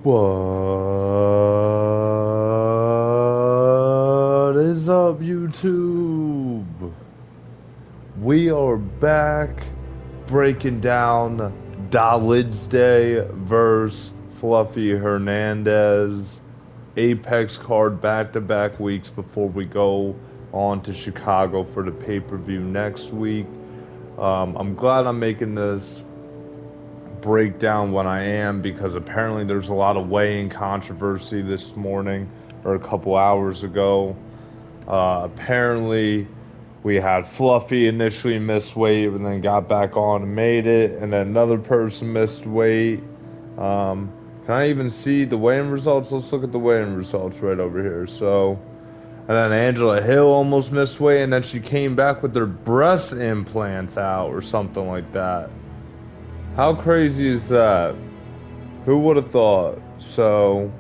What is up, YouTube? We are back breaking down Lidze versus Fluffy Hernandez. Apex card back-to-back weeks before we go on to Chicago for the pay-per-view next week. I'm glad I'm making this breakdown when I am because apparently there's a lot of weigh-in controversy this morning or a couple hours ago. Apparently we had Fluffy initially miss weight and then got back on and made it, and then another person missed weight. Can I even see the weigh-in results? Let's look at the weigh-in results right over here. So, and then Angela Hill almost missed weight, and then she came back with her breast implants out or something like that. How crazy is that? Who would have thought? So,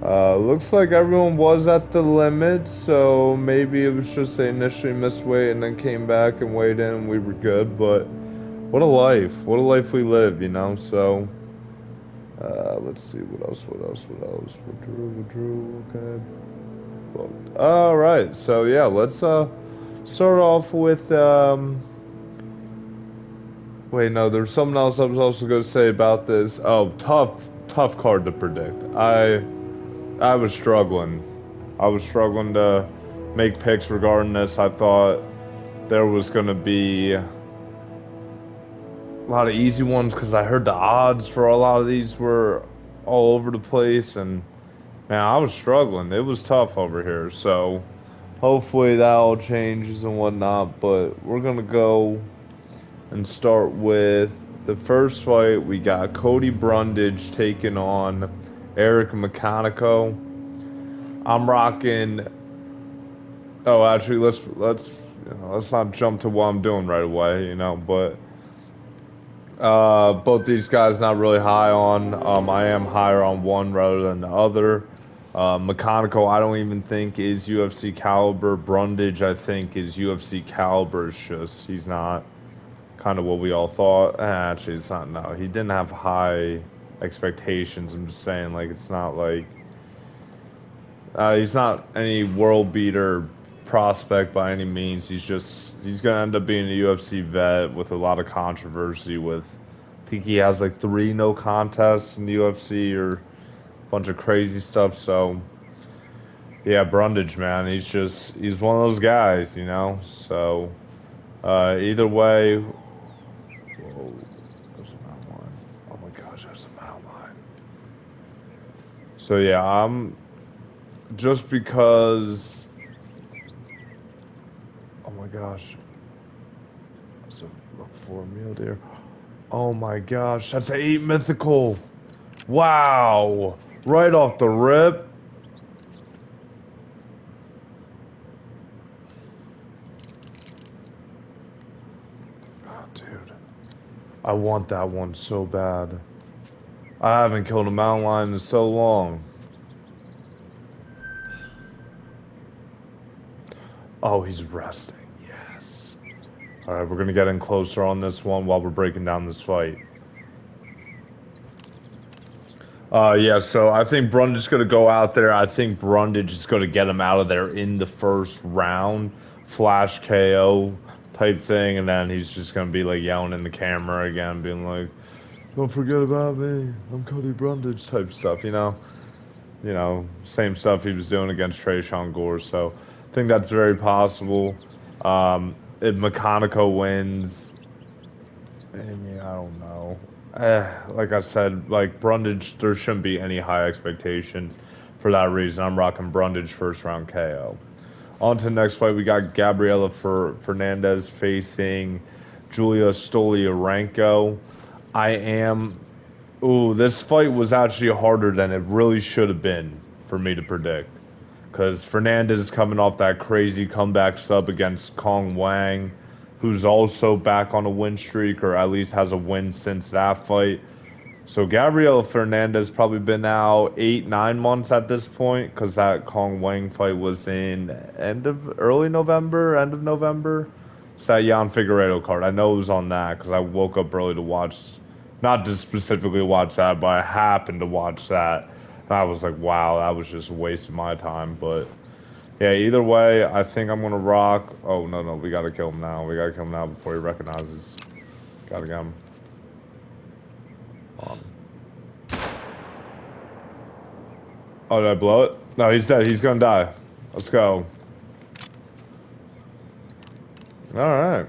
looks like everyone was at the limit, so maybe it was just they initially missed weight and then came back and weighed in and we were good, but what a life. What a life we live, you know? So, let's see, what else? Withdrew, okay. Well, alright, so yeah, let's, start off with, wait, no, there's something else I was also going to say about this. Oh, tough card to predict. I was struggling. I was struggling to make picks regarding this. I thought there was going to be a lot of easy ones because I heard the odds for a lot of these were all over the place, and man, I was struggling. It was tough over here, so hopefully that all changes and whatnot. But we're going to go and start with the first fight. We got Cody Brundage taking on Eric Mecanico. I'm rocking. Oh, actually, let's not jump to what I'm doing right away, you know. But both these guys not really high on. I am higher on one rather than the other. Mecanical, I don't even think is UFC caliber. Brundage, I think, is UFC caliber. It's just he's not kind of what we all thought. Actually, it's not. No, he didn't have high expectations. I'm just saying, like, it's not like he's not any world beater prospect by any means. He's gonna end up being a UFC vet with a lot of controversy. With I think he has like 3 no contests in the UFC or a bunch of crazy stuff. So yeah, Brundage, man, he's one of those guys, you know. So either way, whoa, there's a mountain lion. Oh my gosh, there's a mountain lion. So yeah, I'm just because. Oh my gosh. That's a 4 meal deer. Oh my gosh, that's 8 mythical. Wow. Right off the rip. Oh, dude. I want that one so bad. I haven't killed a mountain lion in so long. Oh, he's resting. Yes. Alright, we're gonna get in closer on this one while we're breaking down this fight. Yeah, so I think Brundage is going to go out there. I think Brundage is going to get him out of there in the first round. Flash KO type thing. And then he's just going to be like yelling in the camera again, being like, don't forget about me. I'm Cody Brundage type stuff, you know? You know, same stuff he was doing against Trayshawn Gore. So I think that's very possible. If Mecanico wins, I mean, I don't know. Like I said, like Brundage, there shouldn't be any high expectations. For that reason, I'm rocking Brundage first round KO. On to the next fight, we got Gabriela Fernandez facing Julia Stoliarenko. I am. Ooh, this fight was actually harder than it really should have been for me to predict. Because Fernandez is coming off that crazy comeback sub against Kong Wang, who's also back on a win streak, or at least has a win since that fight. So Gabriel Fernandez probably been out 8, 9 months at this point, because that Kong Wang fight was in early November, end of November. It's that Jan Figueiredo card. I know it was on that because I woke up early to watch Not to specifically watch that, but I happened to watch that. And I was like, wow, that was just a waste of my time. But yeah, either way, I think I'm gonna rock. Oh no, no, we gotta kill him now. We gotta kill him now before he recognizes. Gotta get him. On. Oh, did I blow it? No, he's dead. He's gonna die. Let's go. All right.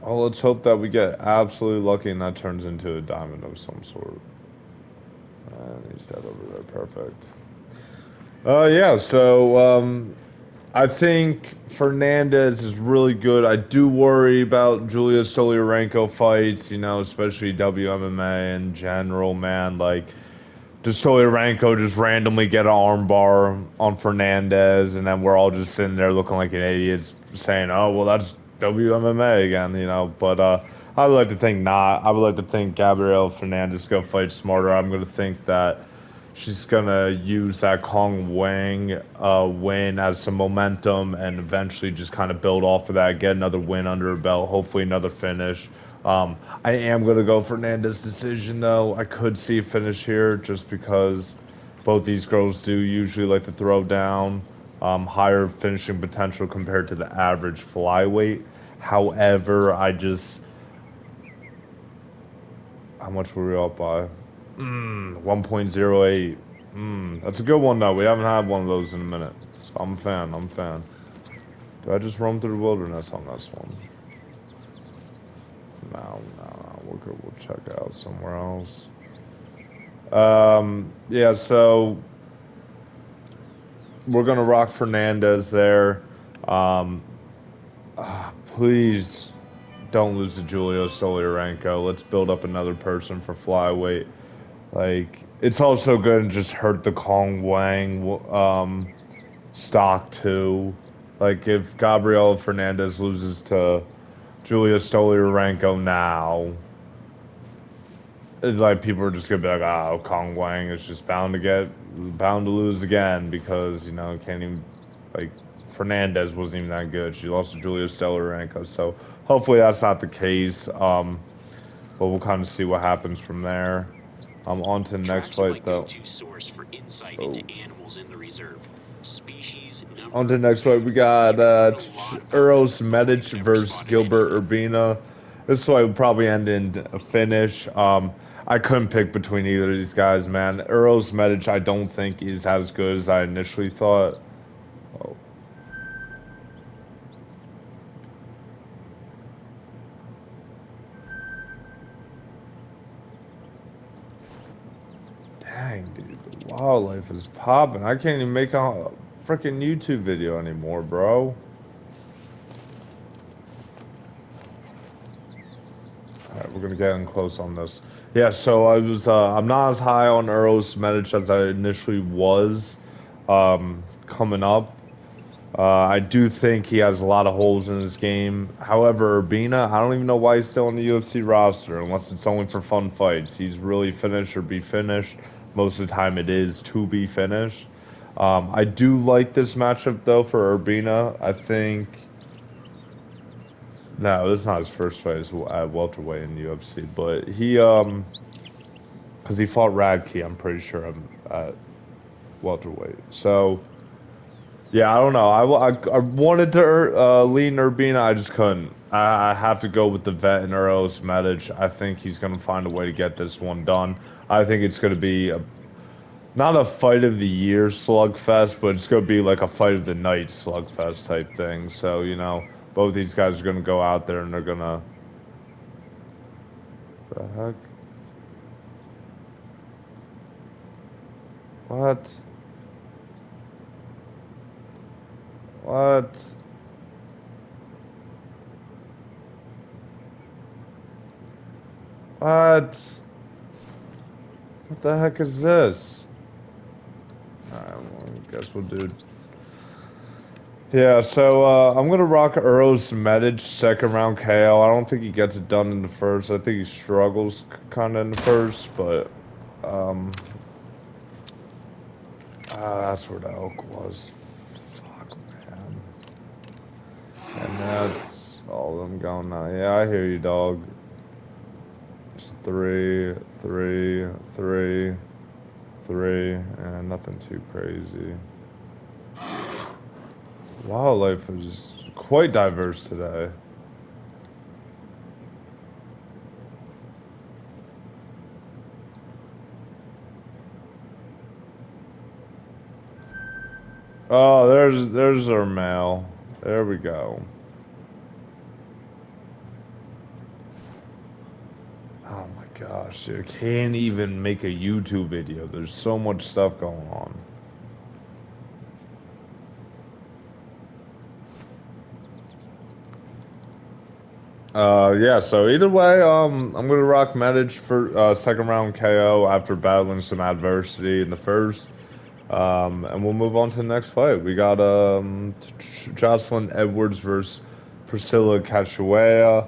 Well, let's hope that we get absolutely lucky and that turns into a diamond of some sort. And he's dead over there. Perfect. Yeah, so I think Fernandez is really good. I do worry about Julia Stoliarenko fights, you know, especially WMMA in general, man. Like, does Stoliarenko just randomly get an armbar on Fernandez, and then we're all just sitting there looking like an idiots, saying, "Oh, well, that's WMMA again," you know? But I would like to think not. I would like to think Gabrielle Fernandez is gonna fight smarter. I'm gonna think that she's gonna use that Kong Wang win as some momentum, and eventually just kind of build off of that, get another win under her belt, hopefully another finish. I am gonna go Fernandez decision though. I could see a finish here just because both these girls do usually like to throw down. Higher finishing potential compared to the average flyweight. However, how much were we up by? 1.08. That's a good one though. We haven't had one of those in a minute. So I'm a fan. I'm a fan. Do I just roam through the wilderness on this one? No, no, no. We'll go. We'll check out somewhere else. Yeah. So we're gonna rock Fernandez there. Um, please don't lose to Julio Stoliarenko. Let's build up another person for flyweight. Like, it's also going to just hurt the Kong Wang stock too. Like, if Gabriel Fernandez loses to Julia Stoliarenko now, it's like people are just gonna be like, "Oh, Kong Wang is just bound to lose again because you know can't even like Fernandez wasn't even that good. She lost to Julia Stoliarenko, so hopefully that's not the case. But we'll kind of see what happens from there. On to the next Tracks are my fight though. go-to source for insight into Oh. animals in the reserve. Species, On to the number, next fight, we got you can learn a lot about them Eros before Medic you've ever versus spotted Gilbert anything. Urbina. This fight would probably end in a finish. I couldn't pick between either of these guys, man. Eros Medic, I don't think is as good as I initially thought. Oh, dang, dude, the wildlife is popping. I can't even make a freaking YouTube video anymore, bro. All right, we're gonna get in close on this. Yeah, so I'm not as high on Eros Medic as I initially was coming up. I do think he has a lot of holes in his game. However, Urbina, I don't even know why he's still on the UFC roster unless it's only for fun fights. He's really finished or be finished. Most of the time it is to be finished. I do like this matchup though for Urbina. I think no, this is not his first fight at welterweight in the UFC, but because he fought Radke, I'm pretty sure I'm at welterweight. So. Yeah, I don't know. I wanted to lean Urbina, I just couldn't. I have to go with the vet and Eros Medic. I think he's going to find a way to get this one done. I think it's going to be not a fight of the year slugfest, but it's going to be like a fight of the night slugfest type thing. So, you know, both these guys are going to go out there and they're going to... The heck? What? What? What? What the heck is this? Alright, well, I guess we'll do... Yeah, so I'm gonna rock Eros Medic second round KO. I don't think he gets it done in the first. I think he struggles kind of in the first, but um, that's where the oak was. Fuck, man. And that's all of them going now. Yeah, I hear you, dog. Just 3, 3, 3, 3, and nothing too crazy. Wildlife is quite diverse today. Oh, there's our mail. There we go. Oh my gosh, dude, I can't even make a YouTube video. There's so much stuff going on. Yeah, so either way, I'm gonna rock Medic for second round KO after battling some adversity in the first. And we'll move on to the next fight. We got Jocelyn Edwards versus Priscilla Cachoeira.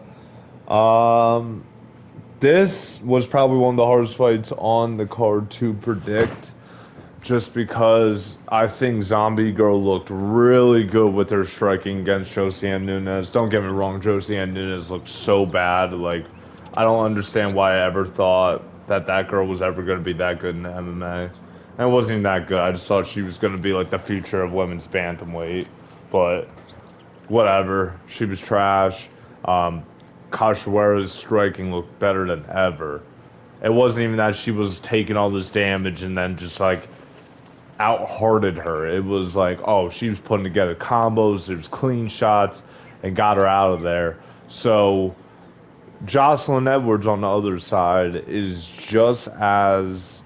Um, this was probably one of the hardest fights on the card to predict, just because I think Zombie Girl looked really good with her striking against Josiane Nunes. Don't get me wrong, Josiane Nunes looked so bad. Like, I don't understand why I ever thought that that girl was ever going to be that good in the MMA. And it wasn't even that good. I just thought she was going to be like the future of women's bantamweight. But whatever. She was trash. Cachoeira's striking looked better than ever. It wasn't even that she was taking all this damage and then just like out-hearted her. It was like, oh, she was putting together combos, there's clean shots, and got her out of there. So Jocelyn Edwards on the other side is just as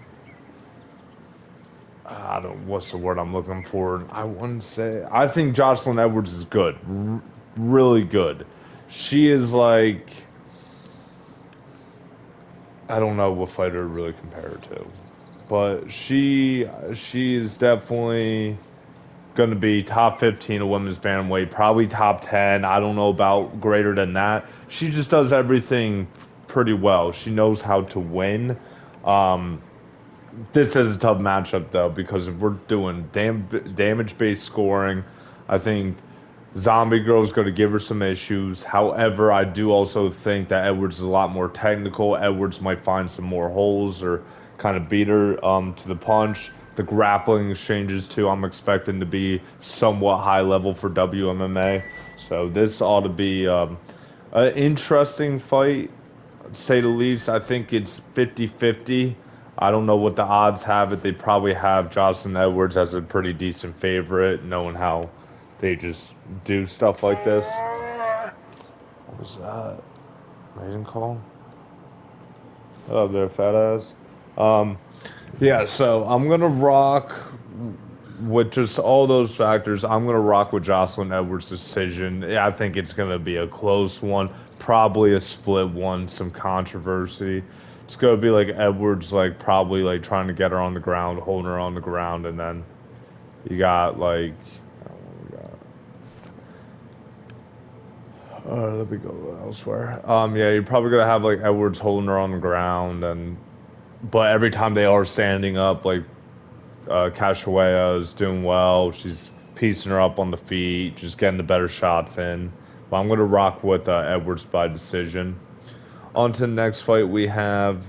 I don't what's the word I'm looking for. I wouldn't say I think Jocelyn Edwards is good, really good. She is like I don't know what fighter to really compare her to, but she is definitely going to be top 15 of women's bantamweight, probably top 10. I don't know about greater than that. She just does everything pretty well. She knows how to win. Um, this is a tough matchup though because if we're doing damage-based scoring, I think Zombie Girl's going to give her some issues. However, I do also think that Edwards is a lot more technical. Edwards might find some more holes or kind of beat her to the punch. The grappling exchanges, too, I'm expecting to be somewhat high level for WMMA. So this ought to be an interesting fight, to say the least. I think it's 50-50. I don't know what the odds have it. They probably have Jocelyn Edwards as a pretty decent favorite, knowing how they just do stuff like this. What was that? Maiden call? Oh, there, fat ass. Um, yeah, so I'm gonna rock with just all those factors. I'm gonna rock with Jocelyn Edwards' decision. Yeah, I think it's gonna be a close one, probably a split one, some controversy. It's gonna be like Edwards, like probably like trying to get her on the ground, holding her on the ground, and then you got like, let me go elsewhere. Yeah, you're probably gonna have like Edwards holding her on the ground, and but every time they are standing up, like Cachoeira is doing well. She's piecing her up on the feet, just getting the better shots in. But I'm gonna rock with Edwards by decision. On to the next fight, we have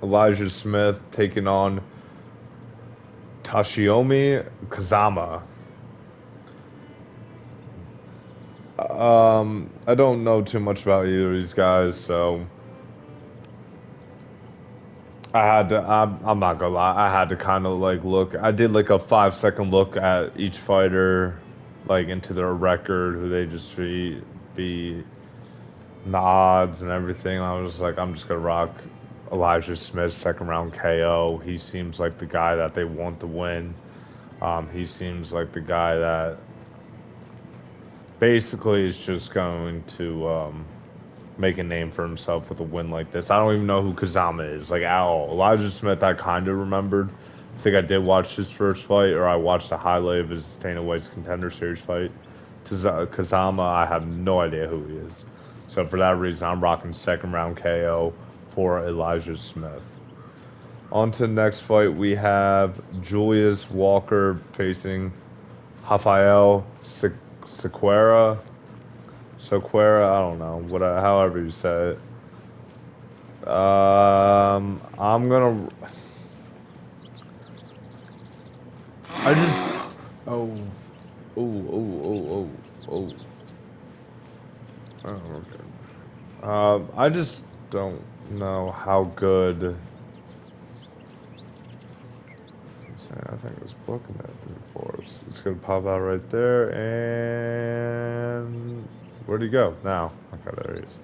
Elijah Smith taking on Toshiomi Kazama. I don't know too much about either of these guys, so I had to. I'm not gonna lie. I had to kind of like look. I did like a 5 second look at each fighter, like into their record, who they just be the odds and everything. I was like, I'm just gonna rock Elijah Smith second round KO. He seems like the guy that they want to win. He seems like the guy that basically is just going to make a name for himself with a win like this. I don't even know who Kazama is. Like, at all. Elijah Smith, I kind of remembered. I think I did watch his first fight, or I watched a highlight of his Dana White's Contender Series fight. Kazama, I have no idea who he is. So for that reason, I'm rocking second round KO for Elijah Smith. On to the next fight, we have Julius Walker facing Rafael Sequeira. Soquera, I don't know, however you say it. I'm gonna. I just. Oh. Oh. Oh. Oh. Oh. Oh. Oh. Okay. I just don't know how good. I think it's booking that for us. It's gonna pop out right there, and where'd he go now? Okay, there he is.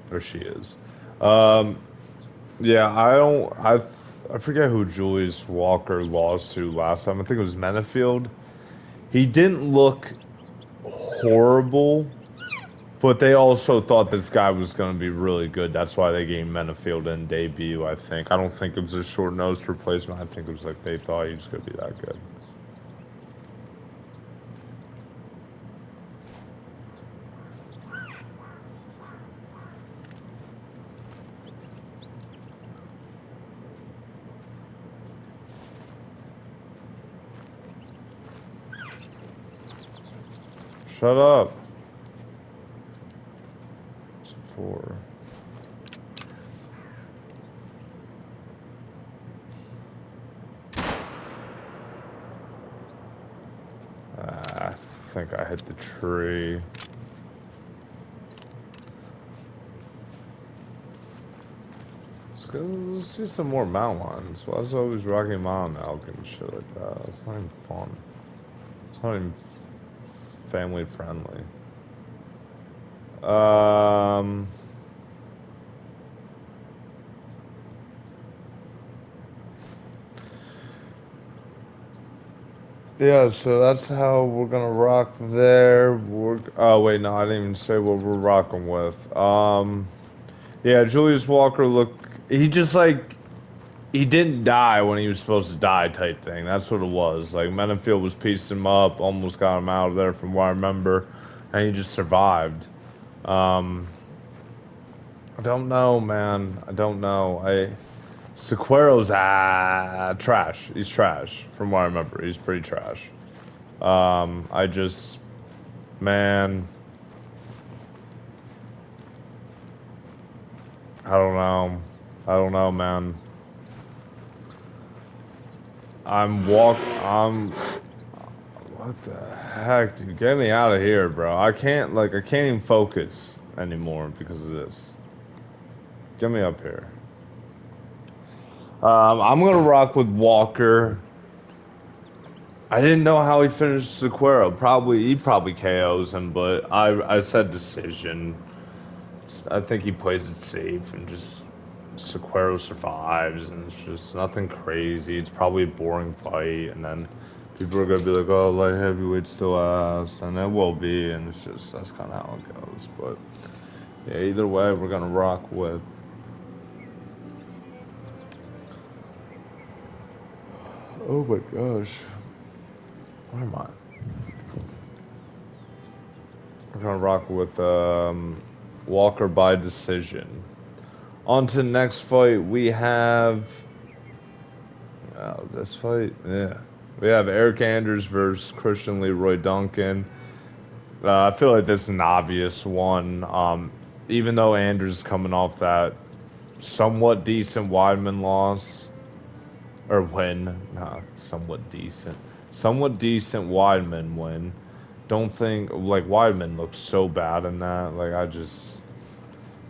There she is. Um, yeah, I forget who Julius Walker lost to last time. I think it was Menefield. He didn't look horrible, but they also thought this guy was going to be really good. That's why they gave Menefield in debut, I think. I don't think it was a short-nosed replacement. I think it was like they thought he was going to be that good. Shut up. It's a 4. I think I hit the tree. Let's see some more mountain lions. Why is it always Rocky Mountain elk and shit like that? It's not even fun. It's not even family friendly. Yeah, so that's how we're gonna rock there. Oh wait, no, I didn't even say what we're rocking with. Yeah, Julius Walker he just like he didn't die when he was supposed to die type thing. That's what it was. Like Menefield was piecing him up, almost got him out of there from what I remember, and he just survived. Um, I don't know, man. I don't know. Sequero's trash. He's trash from what I remember. He's pretty trash. I just, man, I don't know. I don't know, man. What the heck, dude? Get me out of here, bro. I can't even focus anymore because of this. Get me up here. I'm gonna rock with Walker. I didn't know how he finished Sequero. He probably KOs him, but I said decision. I think he plays it safe and just Sequero survives, and it's just nothing crazy. It's probably a boring fight, and then people are gonna be like, "Oh, light heavyweight still ass," and it will be, and it's just that's kind of how it goes. But yeah, either way, we're gonna rock with. Oh my gosh, where am I? We're gonna rock with Walker by decision. On to the next fight, we have. This fight, yeah. We have Eric Anders versus Christian Leroy Duncan. I feel like this is an obvious one. Even though Anders is coming off that somewhat decent Weidman loss, or win, nah, somewhat decent Weidman win. Don't think like Weidman looked so bad in that.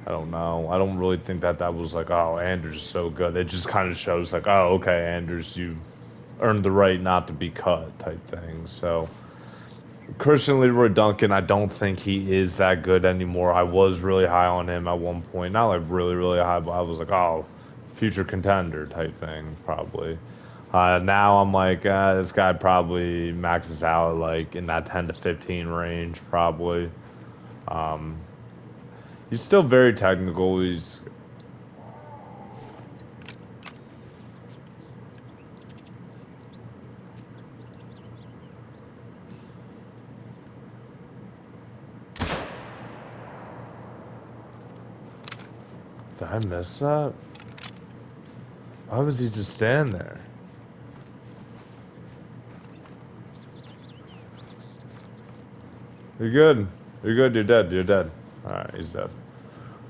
I don't know. I don't really think that was like, oh, Anders is so good. It just kind of shows like, oh, okay, Anders, you earned the right not to be cut type thing. So Christian Leroy Duncan, I don't think he is that good anymore. I was really high on him at one point. Not like really, really high, but I was like, oh, future contender type thing, probably. Now I'm like, this guy probably maxes out like in that 10 to 15 range, probably. Um, he's still very technical. Did I miss that? Why was he just stand there? You're good. You're good. You're dead. You're dead. All right, he's dead.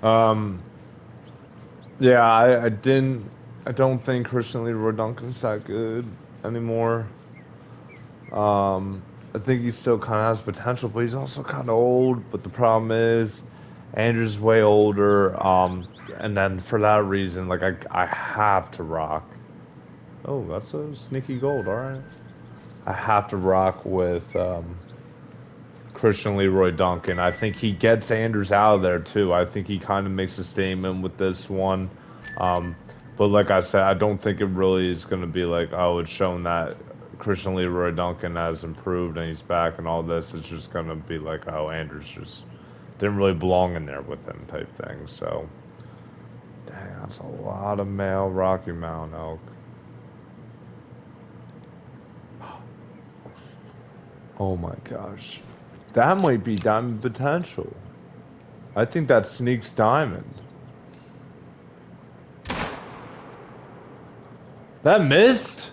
Um, Yeah, I don't think Christian Leroy Duncan's that good anymore. I think he still kind of has potential, but he's also kind of old. But the problem is, Andrew's way older. And then for that reason, like I have to rock. Oh, that's a sneaky gold. All right, I have to rock with Christian Leroy Duncan. I think he gets Andrews out of there too. I think he kind of makes a statement with this one. Um, but like I said, I don't think it really is going to be like, oh, it's shown that Christian Leroy Duncan has improved and he's back and all this. It's just going to be like, oh, Andrews just didn't really belong in there with him type thing. So, dang, that's a lot of male Rocky Mountain elk. Oh my gosh. That might be diamond potential. I think that sneaks diamond. That missed?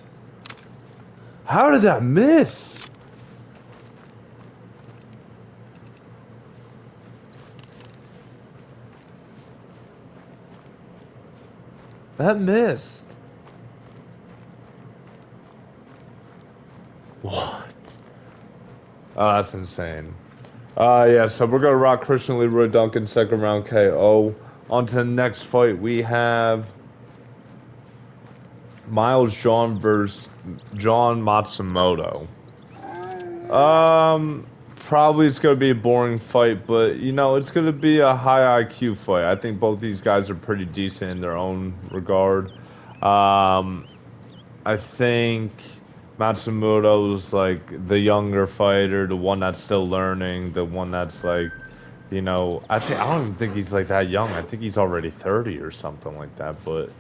How did that miss? That missed. What? Oh, that's insane. Yeah, so we're gonna rock Christian Leroy Duncan second round KO. On to the next fight, we have Miles John versus John Matsumoto. Probably it's gonna be a boring fight, but you know it's gonna be a high IQ fight. I think both these guys are pretty decent in their own regard. Um, I think Matsumoto's like the younger fighter, the one that's still learning, the one that's like, actually I don't even think he's like that young. I think he's already 30 or something like that, but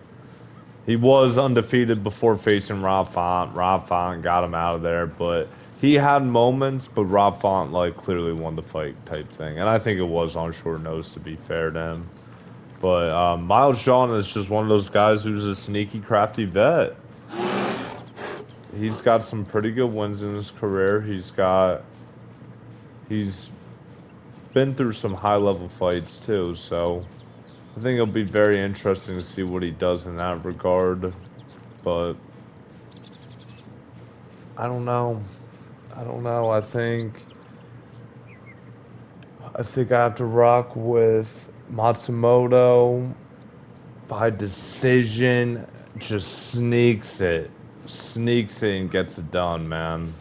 he was undefeated before facing Rob Font. Rob Font got him out of there, but he had moments, but Rob Font like clearly won the fight type thing. And I think it was on short notice to be fair to him. But Miles Shawn is just one of those guys who's a sneaky, crafty vet. He's got some pretty good wins in his career. He's been through some high level fights too, so I think it'll be very interesting to see what he does in that regard. But I don't know. I don't know. I think I have to rock with Matsumoto by decision. Just sneaks it and gets it done, man.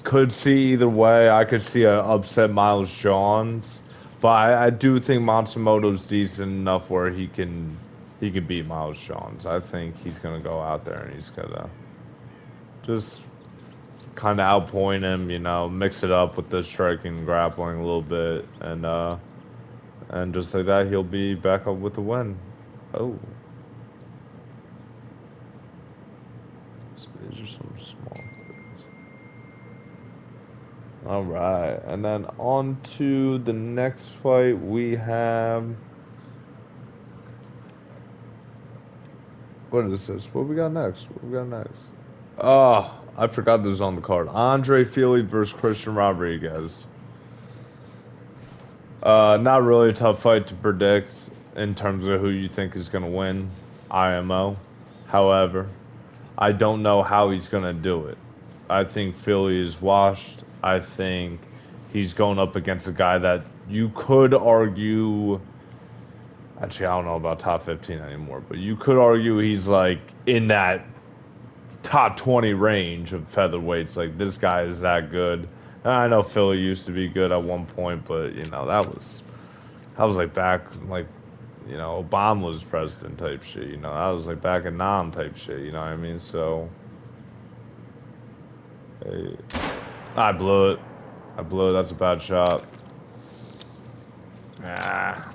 Could see either way. I could see a upset Miles Johns, but I do think Matsumoto's decent enough where he can beat Miles Johns. I think he's gonna go out there and he's gonna just kind of outpoint him, mix it up with the striking and grappling a little bit, and just like that, he'll be back up with the win. Oh, so these are some small things. All right, and then on to the next fight, we have. What is this? What we got next? What we got next? Oh, I forgot this was on the card. Andre Fili versus Christian Rodriguez. Not really a tough fight to predict in terms of who you think is going to win IMO. However, I don't know how he's going to do it. I think Philly is washed. I think he's going up against a guy that you could argue. Actually, I don't know about top 15 anymore, but you could argue he's like in that top 20 range of featherweights. Like, this guy is that good. And I know Philly used to be good at one point, but that was like back like Obama was president type shit. That was like back in Nam type shit. You know what I mean? So hey, I blew it. I blew it. That's a bad shot. Ah,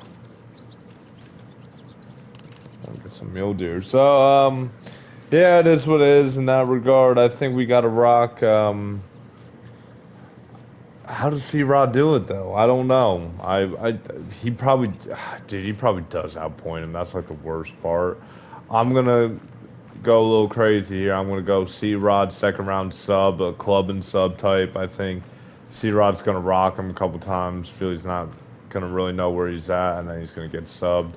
I'll get some mule deer. So yeah, it is what it is in that regard. I think we got to rock. How does C-Rod do it though? I don't know. He probably, dude, he probably does outpoint him. That's like the worst part. I'm gonna go a little crazy here. I'm gonna go C-Rod second round sub, a club and sub type. I think C-Rod's gonna rock him a couple times. Feel he's not gonna really know where he's at, and then he's gonna get subbed.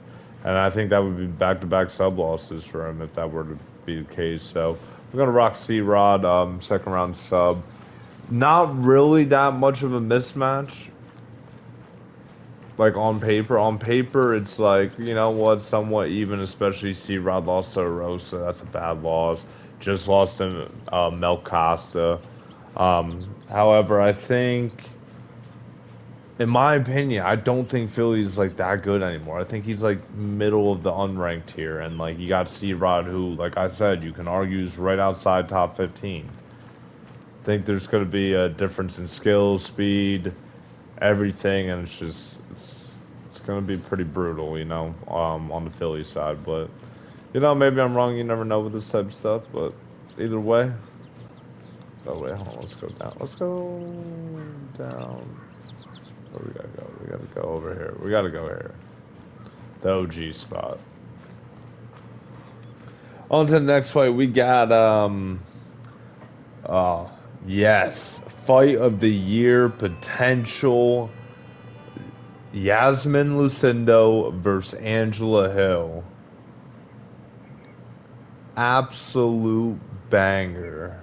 And I think that would be back-to-back sub losses for him if that were to be the case. So we're gonna rock C-Rod, second round sub. Not really that much of a mismatch. Like on paper. On paper, it's like, you know what, somewhat even, especially C-Rod lost to Rosa. That's a bad loss. Just lost to Mel Costa. However, I think, in my opinion, I don't think Philly's like that good anymore. I think he's like middle of the unranked here, and like you got C-Rod, who, like I said, you can argue is right outside top 15. Think there's going to be a difference in skill, speed, everything, and it's going to be pretty brutal, you know, on the Philly side. But you know, maybe I'm wrong. You never know with this type of stuff. But either way, oh wait, hold on. Let's go down. Let's go down. Where we gotta go? We gotta go over here. We gotta go here. The OG spot. On to the next fight. We got oh yes, fight of the year potential. Yasmin Lucindo versus Angela Hill. Absolute banger.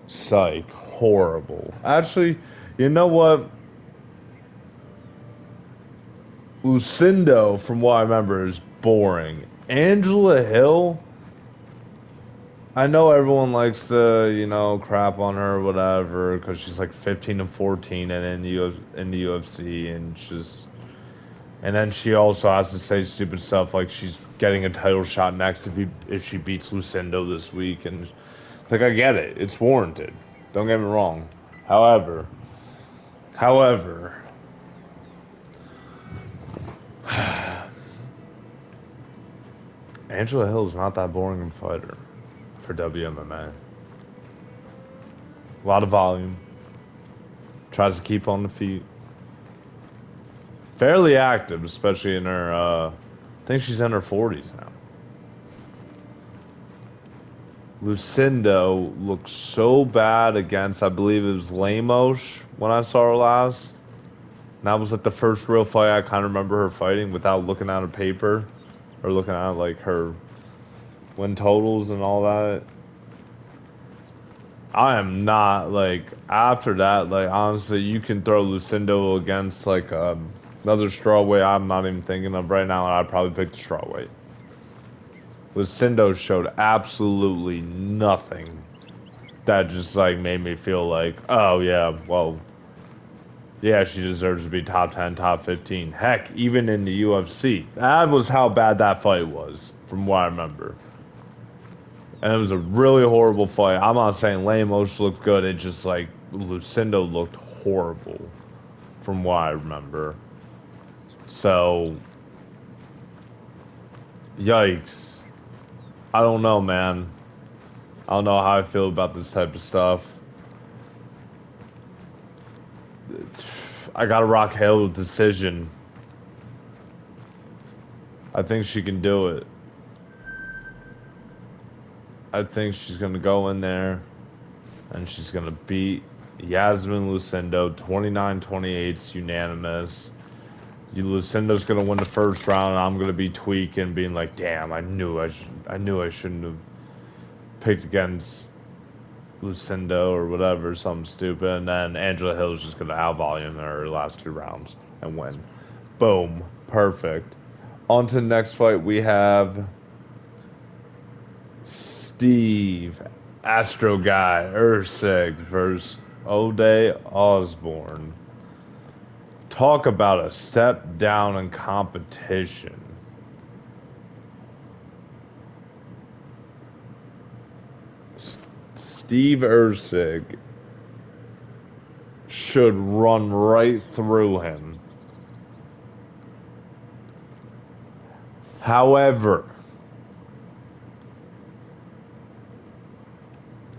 Psych. Horrible. Actually, you know what? Lucindo, from what I remember, is boring. Angela Hill, I know everyone likes to, you know, crap on her or whatever because she's like 15 and 14 and in the UFC, and just, and then she also has to say stupid stuff like she's getting a title shot next if she beats Lucindo this week, and like I get it, it's warranted. Don't get me wrong. However, Angela Hill is not that boring of a fighter for WMMA. A lot of volume. Tries to keep on the feet. Fairly active, especially in her, I think she's in her 40s now. Lucindo looked so bad against, I believe it was Lemos when I saw her last. And that was like the first real fight I kind of remember her fighting without looking at her paper or looking at like her win totals and all that. I am not like after that. Like honestly, you can throw Lucindo against like another strawweight I'm not even thinking of right now, and I'd probably pick the strawweight. Lucindo showed absolutely nothing that just like made me feel like, oh yeah, well, yeah, she deserves to be top 10, top 15. Heck, even in the UFC. That was how bad that fight was, from what I remember. And it was a really horrible fight. I'm not saying Lemos looked good. It just like Lucindo looked horrible, from what I remember. So, yikes. I don't know, man. I don't know how I feel about this type of stuff. I gotta rock Hale with decision. I think she can do it. I think she's gonna go in there and she's gonna beat Yasmin Lucindo 29-28 unanimous. Lucindo's gonna win the first round, and I'm gonna be tweaking, being like, "Damn, I knew I shouldn't have picked against Lucindo or whatever, something stupid." And then Angela Hill's just gonna outvolume her last two rounds and win. Boom, perfect. On to the next fight, we have Steve Astro Guy Ursig versus O'Day Osborne. Talk about a step down in competition. Steve Ursig should run right through him. However,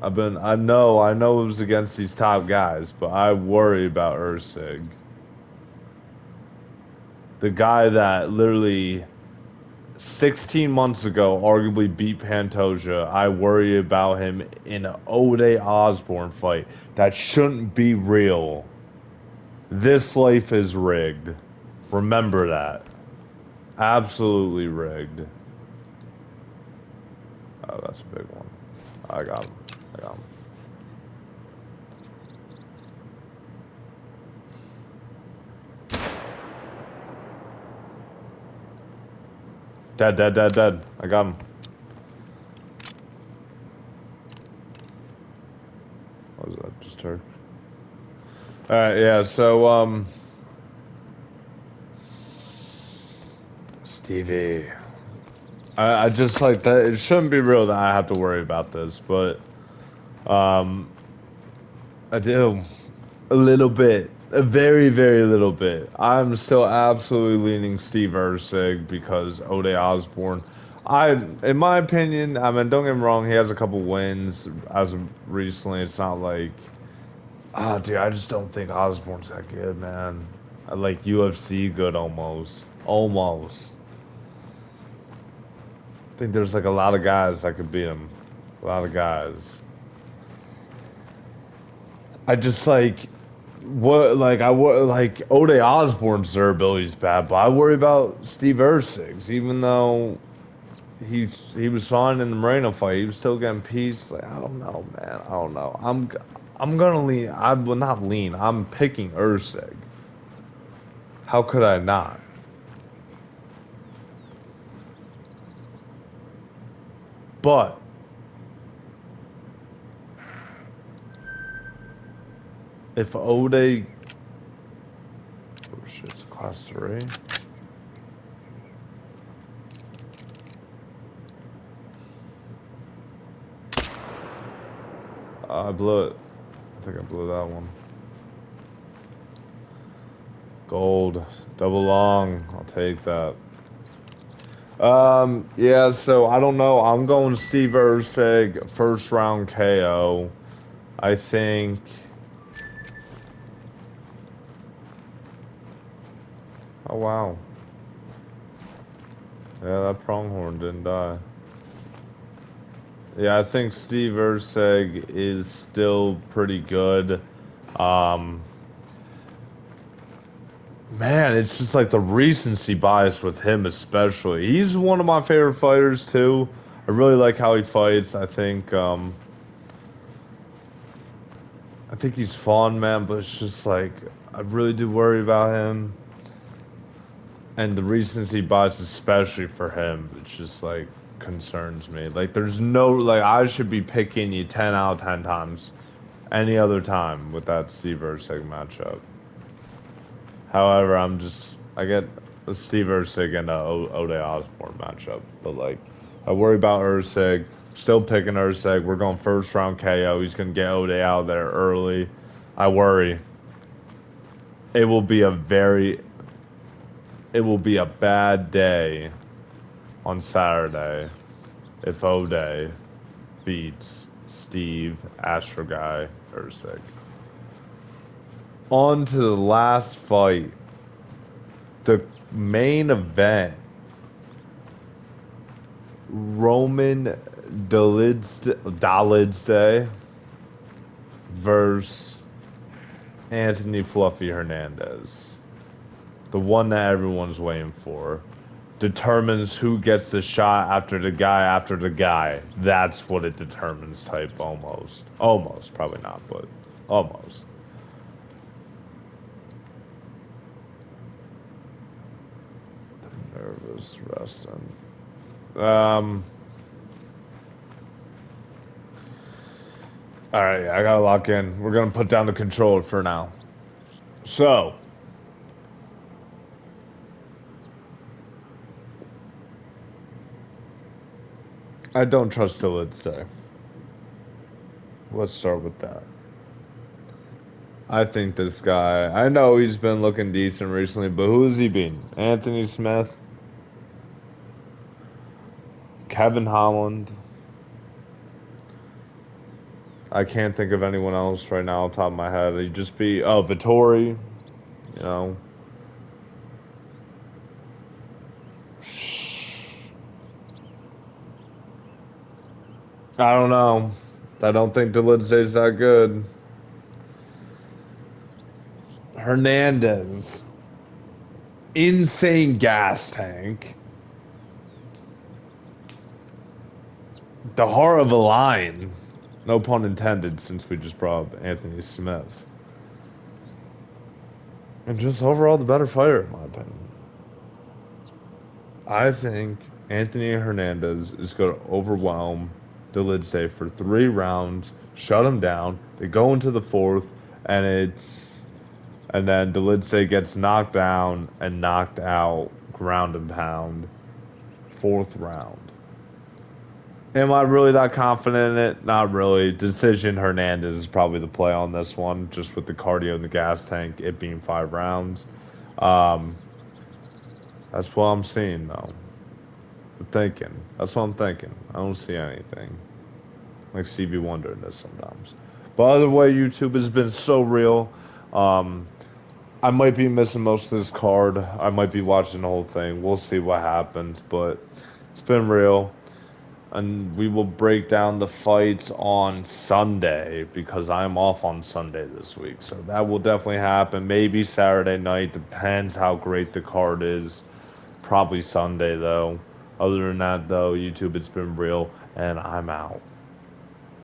I know it was against these top guys, but I worry about Ursig. The guy that literally 16 months ago arguably beat Pantoja. I worry about him in an O'Day Osborne fight that shouldn't be real. This life is rigged. Remember that. Absolutely rigged. Oh, that's a big one. I got him. I got him. Dead, dead, dead, dead. I got him. What was that? Just Turk. Alright, yeah, so, Stevie. I just like that. It shouldn't be real that I have to worry about this, but, I do. A little bit. A very, very little bit. I'm still absolutely leaning Steve Erceg because Ode Osborne. In my opinion, I mean, don't get me wrong, he has a couple wins as of recently. It's not like, dude, I just don't think Osborne's that good, man. I like UFC good almost. Almost. I think there's like a lot of guys that could beat him. A lot of guys. I just like like Ode Osborne's durability is bad, but I worry about Steve Erceg's, even though he was fine in the Moreno fight, he was still getting pieced. Like I don't know, man. I don't know. I'm gonna lean. I will not lean. I'm picking Erceg. How could I not? But if Ode, oh shit, it's a class 3. I blew it. I think I blew that one. Gold, double long. I'll take that. Yeah, so I don't know. I'm going Steve Erceg, first round KO. I think. Oh, wow. Yeah, that pronghorn didn't die. Yeah, I think Steve Erceg is still pretty good. Um, Man, it's just like the recency bias with him, especially. He's one of my favorite fighters too. I really like how he fights. I think he's fun, man, but it's just like I really do worry about him. And the recency bias, especially for him, it's just like concerns me. Like there's no like I should be picking you 10 out of 10 times any other time with that Steve Erceg matchup. However, I get a Steve Erceg and a Ode Osborne matchup, but like I worry about Erceg. Still picking Erceg. We're going first round KO. He's gonna get Ode out there early. I worry. It will be a very it will be a bad day on Saturday if Ode beats Steve Astro Guy Erceg. On to the last fight. The main event. Roman Dolidze versus Anthony Fluffy Hernandez. The one that everyone's waiting for. Determines who gets the shot after the guy after the guy. That's what it determines type almost. Almost, probably not, but almost. Nervous resting. All right, I gotta lock in. We're gonna put down the controller for now. So, I don't trust the Lidze. Let's start with that. I think this guy, I know he's been looking decent recently, but who has he been? Anthony Smith, Kevin Holland. I can't think of anyone else right now off the top of my head. He'd just be, oh, Vittori, you know. I don't know. I don't think Delidze's that good. Hernandez. insane gas tank. The heart of a lion. No pun intended, since we just brought up Anthony Smith. And just overall the better fighter, in my opinion. I think Anthony Hernandez is going to overwhelm Lidze for 3 rounds, shut him down. They go into the fourth, and then Lidze gets knocked down and knocked out, ground and pound, fourth round. Am I really that confident in it? Not really. Decision Hernandez is probably the play on this one, just with the cardio and the gas tank, it being 5 rounds. Um, that's what I'm seeing, though. I'm thinking. That's what I'm thinking. I don't see anything. Like Stevie Wonder does sometimes. But either way, YouTube has been so real. Um, I might be missing most of this card. I might be watching the whole thing. We'll see what happens. But it's been real. And we will break down the fights on Sunday because I'm off on Sunday this week. So that will definitely happen. Maybe Saturday night. Depends how great the card is. Probably Sunday, though. Other than that, though, YouTube, it's been real, and I'm out.